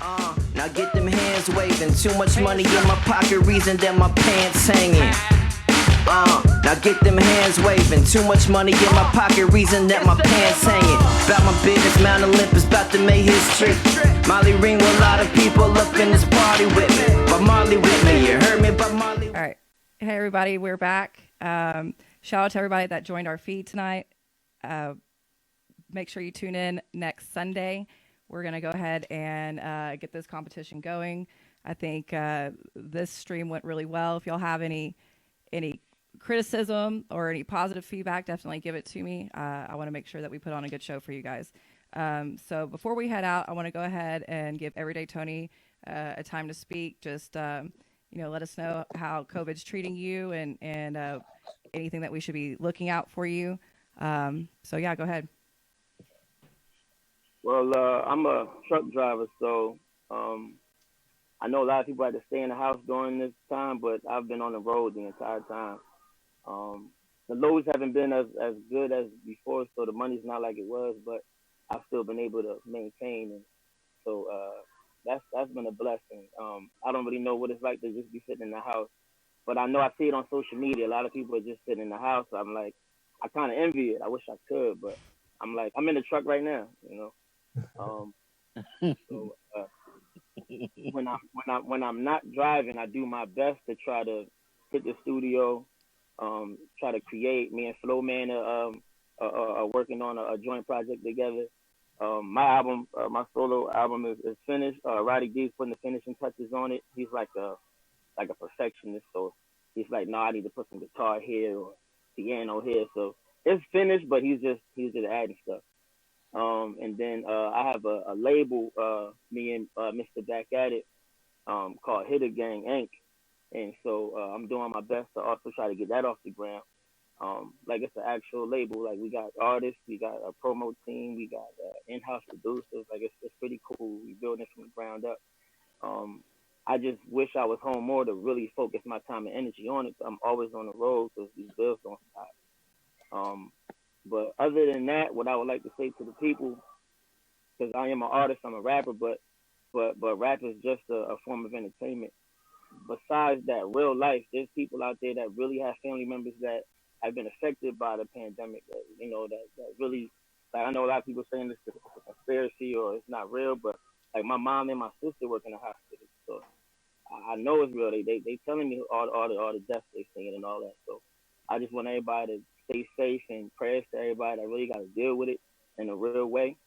Now get them hands waving. Too much money in my pocket, reason that my pants hanging. Now get them hands waving. Too much money in my pocket, reason that my pants hanging. About my business, Mount Olympus, about to make history. Molly ring with a lot of people up in this party with me. But Marley with me, you heard me, but Marley. All right. Hey, everybody, we're back. Shout out to everybody that joined our feed tonight. Make sure you tune in next Sunday. We're going to go ahead and get this competition going. I think this stream went really well. If y'all have any criticism or any positive feedback, definitely give it to me. I want to make sure that we put on a good show for you guys. So before we head out, I want to go ahead and give Everyday Tony a time to speak. Just let us know how COVID's treating you and anything that we should be looking out for you. So yeah, go ahead. Well, I'm a truck driver, so I know a lot of people had to stay in the house during this time, but I've been on the road the entire time. The loads haven't been as good as before, so the money's not like it was, but I've still been able to maintain, and so that's been a blessing. I don't really know what it's like to just be sitting in the house, but I know I see it on social media. A lot of people are just sitting in the house. So I'm like, I kind of envy it. I wish I could, but I'm like, I'm in the truck right now, So when I'm not driving, I do my best to try to hit the studio, try to create. Me and Flow Man are working on a joint project together. My album, my solo album is finished. Roddy D's putting the finishing touches on it. He's like a perfectionist, so he's like, no, I need to put some guitar here or piano here. So it's finished, but he's just adding stuff. And then I have a label, me and Mr. Back at It, called Hitter Gang Inc. And so I'm doing my best to also try to get that off the ground. Like it's an actual label. Like we got artists, we got a promo team, we got in-house producers. Like it's pretty cool. We building it from the ground up. I just wish I was home more to really focus my time and energy on it. I'm always on the road because these bills don't stop. But other than that, what I would like to say to the people, because I am an artist, I'm a rapper, but rap is just a form of entertainment. Besides that, real life, there's people out there that really have family members that have been affected by the pandemic. That really, like I know a lot of people saying this is a conspiracy or it's not real, but like my mom and my sister work in the hospital, so I know it's real. They telling me all the deaths they seen and all that. So I just want everybody to stay safe and prayers to everybody that really got to deal with it in a real way.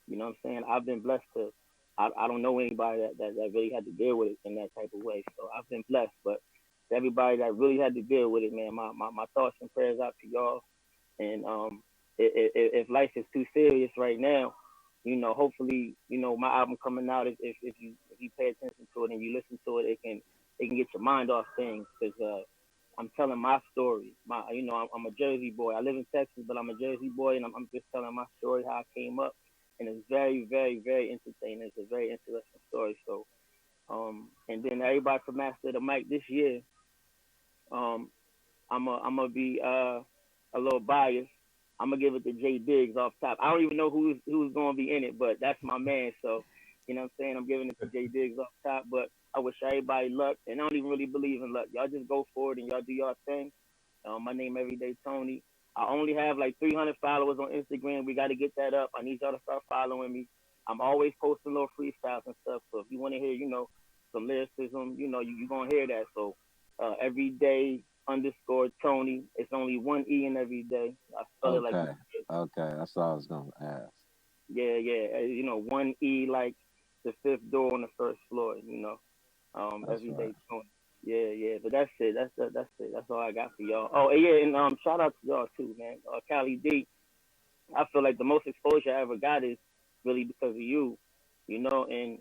You know what I'm saying? I've been blessed to. I don't know anybody that really had to deal with it in that type of way. So I've been blessed, but to everybody that really had to deal with it, man, my thoughts and prayers out to y'all. And if life is too serious right now, hopefully, my album coming out, if you pay attention to it and you listen to it, it can get your mind off things, because I'm telling my story. I'm a Jersey boy. I live in Texas, but I'm a Jersey boy, and I'm just telling my story, how I came up. And it's very, very, very entertaining. It's a very interesting story. So, and then everybody from Master of the Mic this year, I'm gonna be a little biased. I'm gonna give it to Jay Diggs off top. I don't even know who's gonna be in it, but that's my man. So, you know what I'm saying? I'm giving it to Jay Diggs off top. But I wish everybody luck, and I don't even really believe in luck. Y'all just go for it and y'all do your thing. My name Everyday Tony. I only have like 300 followers on Instagram. We got to get that up. I need y'all to start following me. I'm always posting little freestyles and stuff. So if you want to hear, some lyricism, you're going to hear that. So Everyday _ Tony. It's only one E in Everyday. I spell it like Okay. Okay. That's what I was going to ask. Yeah. One E like the fifth door on the first floor, Everyday right. Tony. Yeah, but that's it. That's it. That's all I got for y'all. Oh, yeah, and shout out to y'all too, man. Cali D. I feel like the most exposure I ever got is really because of you, and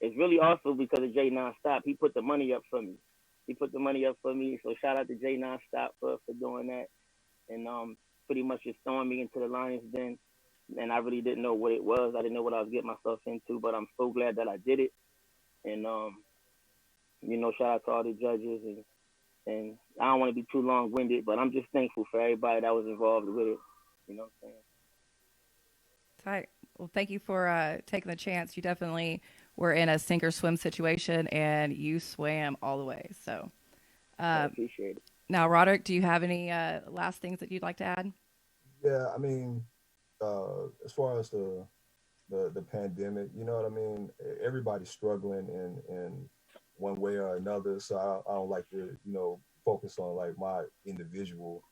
it's really also because of Jay Nonstop. He put the money up for me. So shout out to Jay Nonstop for doing that, and pretty much just throwing me into the Lions Den. And I really didn't know what it was. I didn't know what I was getting myself into, but I'm so glad that I did it. And shout out to all the judges, and I don't want to be too long-winded, but I'm just thankful for everybody that was involved with it. You know what I'm saying? Tight. Well, thank you for taking the chance. You definitely were in a sink or swim situation, and you swam all the way. So I appreciate it. now, Roderick, do you have any last things that you'd like to add? Yeah, I mean, as far as the pandemic, you know what I mean. Everybody's struggling in one way or another. So I don't like to, focus on like my individual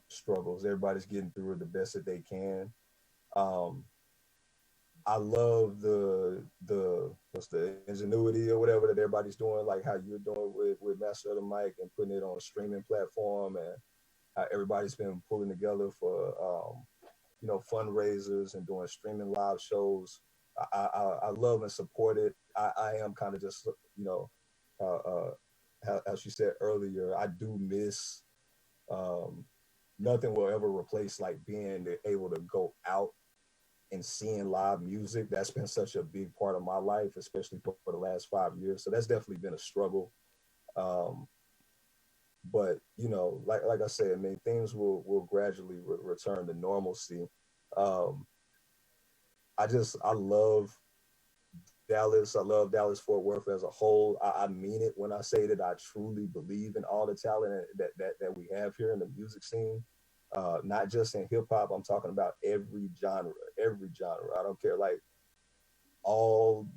struggles. Everybody's getting through it the best that they can. Um, I love the what's the ingenuity or whatever that everybody's doing, like how you're doing with Master of the Mic and putting it on a streaming platform, and how everybody's been pulling together for fundraisers and doing streaming live shows. I love and support it. I am kind of just uh, uh, as you said earlier, I do miss. Um, Nothing will ever replace like being able to go out and seeing live music. That's been such a big part of my life, especially for the last 5 years. So that's definitely been a struggle. Um, but like I said, I mean, things will gradually return to normalcy. Um, I love Dallas. I love Dallas Fort Worth as a whole. I mean it when I say that I truly believe in all the talent that we have here in the music scene. Not just in hip hop. I'm talking about every genre, every genre. I don't care, like all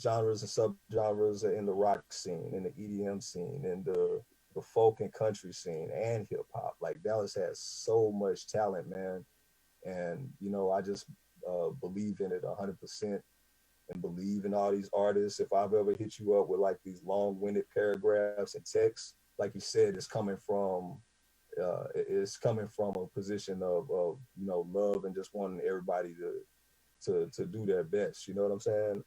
genres and subgenres in the rock scene, in the EDM scene, in the folk and country scene, and hip hop. Like Dallas has so much talent, man, and I just believe in it 100% and believe in all these artists. If I've ever hit you up with like these long-winded paragraphs and texts, like you said, it's coming from a position of love and just wanting everybody to do their best. You know what I'm saying?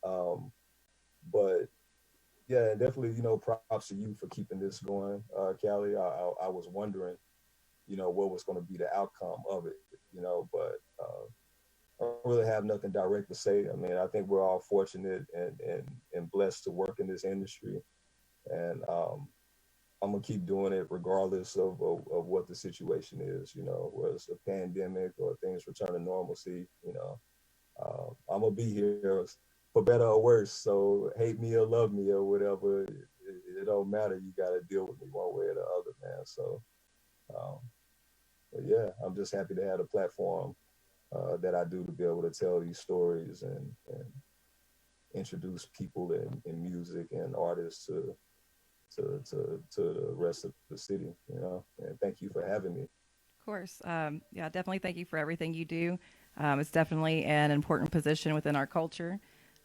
But yeah, definitely, props to you for keeping this going, Callie. I was wondering, what was going to be the outcome of it, but I don't really have nothing direct to say. I mean, I think we're all fortunate and blessed to work in this industry, and I'm gonna keep doing it regardless of what the situation is, whether it's a pandemic or things return to normalcy. I'm gonna be here for better or worse. So hate me or love me or whatever, it don't matter. You got to deal with me one way or the other, man. So, um, but yeah, I'm just happy to have a platform that I do to be able to tell these stories and introduce people in music and artists to the rest of the city, and thank you for having me. Of course. Yeah, definitely thank you for everything you do. It's definitely an important position within our culture.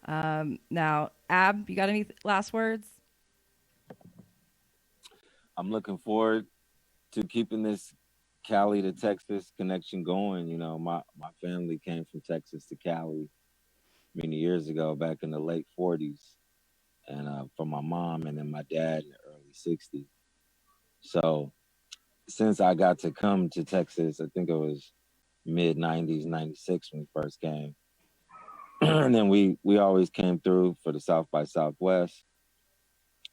Now, Ab, you got any last words? I'm looking forward to keeping this Cali to Texas connection going. My family came from Texas to Cali many years ago, back in the late '40s, and from my mom and then my dad in the early '60s. So since I got to come to Texas, I think it was mid '90s, '96 when we first came, and then we always came through for the South by Southwest,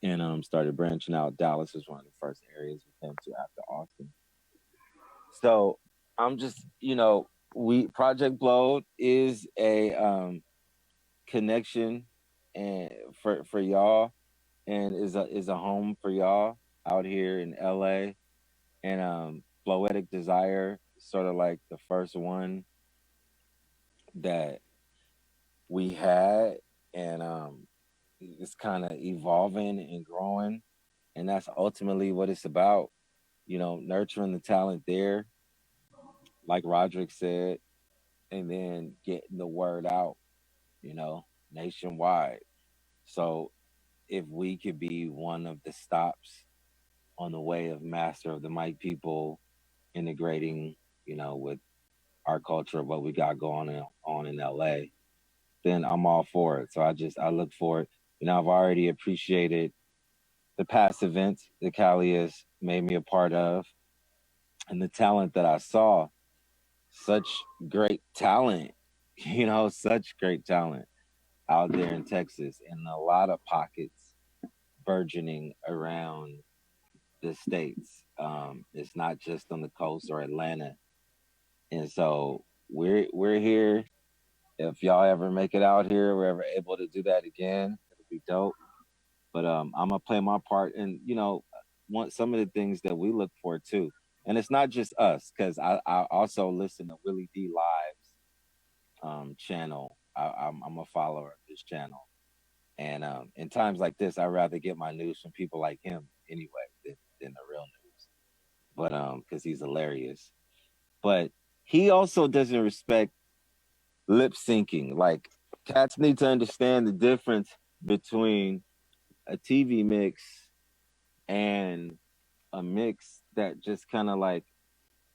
and started branching out. Dallas was one of the first areas we came to after Austin. So I'm just, we Project Blowed is a connection and for y'all, and is a home for y'all out here in LA. And Poetic Desire is sort of like the first one that we had, and it's kind of evolving and growing, and that's ultimately what it's about. Nurturing the talent there, like Roderick said, and then getting the word out, you know, nationwide. So if we could be one of the stops on the way of Master of the Mic people integrating, with our culture of what we got going on in LA, then I'm all for it. So I look for it. I've already appreciated the past events that Cali has made me a part of, and the talent that I saw. Such great talent, such great talent out there in Texas, and a lot of pockets burgeoning around the states. It's not just on the coast or Atlanta, and so we're here if y'all ever make it out here, we're ever able to do that again, it'll be dope. But I'm gonna play my part, and want some of the things that we look for too. And it's not just us, because I also listen to Willie D Live's channel. I'm a follower of his channel, and in times like this, I rather get my news from people like him anyway than the real news. But because he's hilarious. But he also doesn't respect lip syncing. Like, cats need to understand the difference between a TV mix and a mix that just kind of like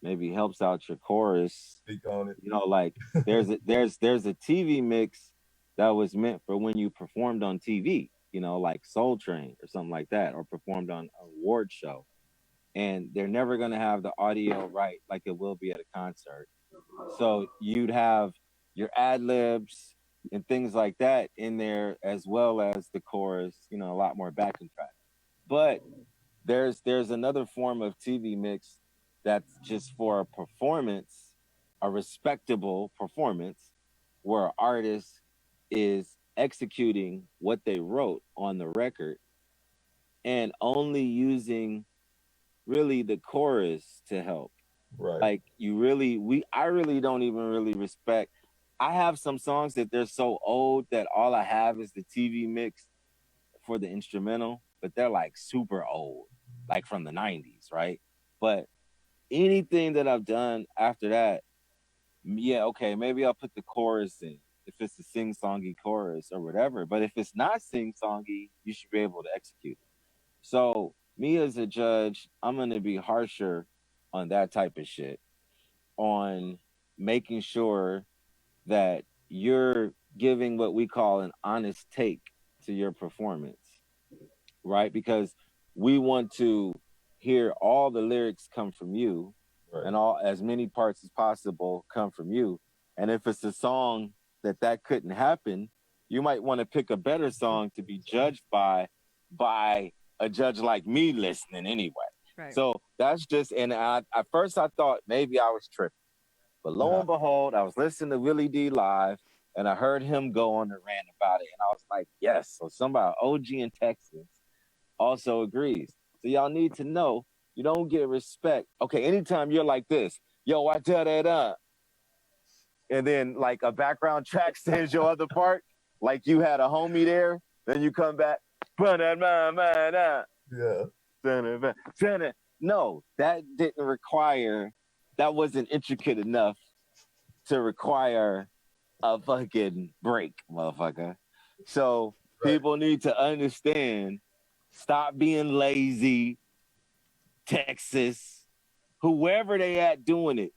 maybe helps out your chorus. Speak on it. Like there's a TV mix that was meant for when you performed on TV, like Soul Train or something like that, or performed on an award show. And they're never gonna have the audio right like it will be at a concert. So you'd have your ad libs and things like that in there, as well as the chorus, a lot more backing track. But there's another form of TV mix that's just for a performance, a respectable performance, where an artist is executing what they wrote on the record and only using really the chorus to help. Right. Like, I really don't even really respect. I have some songs that they're so old that all I have is the TV mix for the instrumental, but they're like super old, like from the 90s, right? But anything that I've done after that, yeah, okay, maybe I'll put the chorus in if it's a sing-songy chorus or whatever. But if it's not sing-songy, you should be able to execute it. So me as a judge, I'm gonna be harsher on that type of shit, on making sure that you're giving what we call an honest take to your performance, right? Because we want to hear all the lyrics come from you, right, and all as many parts as possible come from you. And if it's a song that couldn't happen, you might want to pick a better song to be judged by a judge like me listening anyway. Right. So that's just, and at first I thought maybe I was tripping. But lo and behold, I was listening to Willie D Live, and I heard him go on the rant about it. And I was like, yes. So somebody, OG in Texas, also agrees. So y'all need to know, you don't get respect. Okay, anytime you're like this, yo, I tell that up. And then like a background track says your other part, like you had a homie there, then you come back, yeah. No, that didn't require, that wasn't intricate enough to require a fucking break, motherfucker. So people need to understand, stop being lazy, Texas, whoever they at doing it,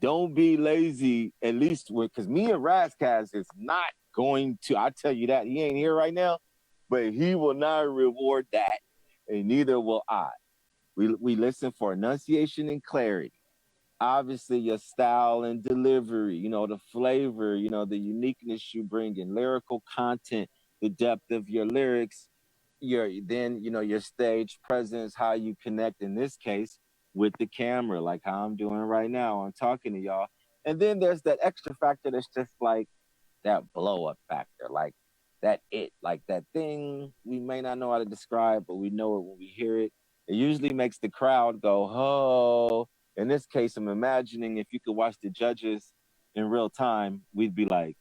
don't be lazy, at least because me and Razzcast is not going to, I tell you that, he ain't here right now, but he will not reward that, and neither will I. We listen for enunciation and clarity. Obviously, your style and delivery, the flavor, the uniqueness you bring in, lyrical content, the depth of your lyrics, your stage presence, how you connect in this case with the camera, like how I'm doing right now. I'm talking to y'all. And then there's that extra factor that's just like that blow up factor, like like that thing we may not know how to describe, but we know it when we hear it. It usually makes the crowd go, oh. In this case, I'm imagining if you could watch the judges in real time, we'd be like,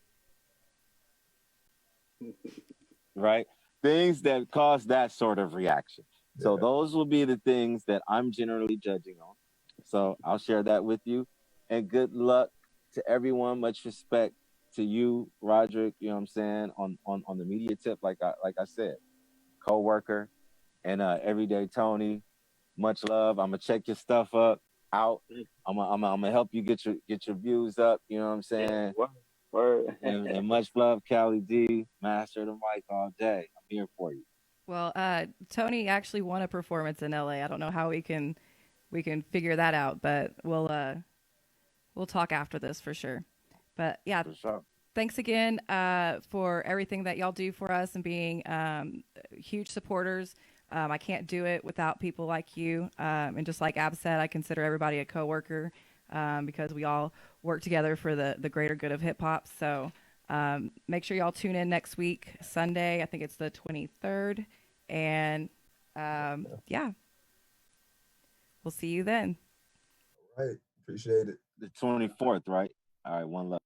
right? Things that cause that sort of reaction. Yeah. So those will be the things that I'm generally judging on. So I'll share that with you. And good luck to everyone. Much respect to you, Roderick, you know what I'm saying, on the media tip, like I said, co-worker, and Everyday Tony. Much love. I'm gonna check your stuff out. I'm gonna help you get your views up. You know what I'm saying? Word. And much love, Callie D, master of the mic all day. I'm here for you. Well, Tony actually won a performance in LA. I don't know how we can figure that out, but we'll talk after this for sure. But yeah, for sure. Thanks again for everything that y'all do for us and being huge supporters. I can't do it without people like you. And just like Ab said, I consider everybody a coworker because we all work together for the greater good of hip hop. So Make sure y'all tune in next week, Sunday. I think it's the 23rd. And yeah, we'll see you then. All right. Appreciate it. The 24th, right? All right, one love.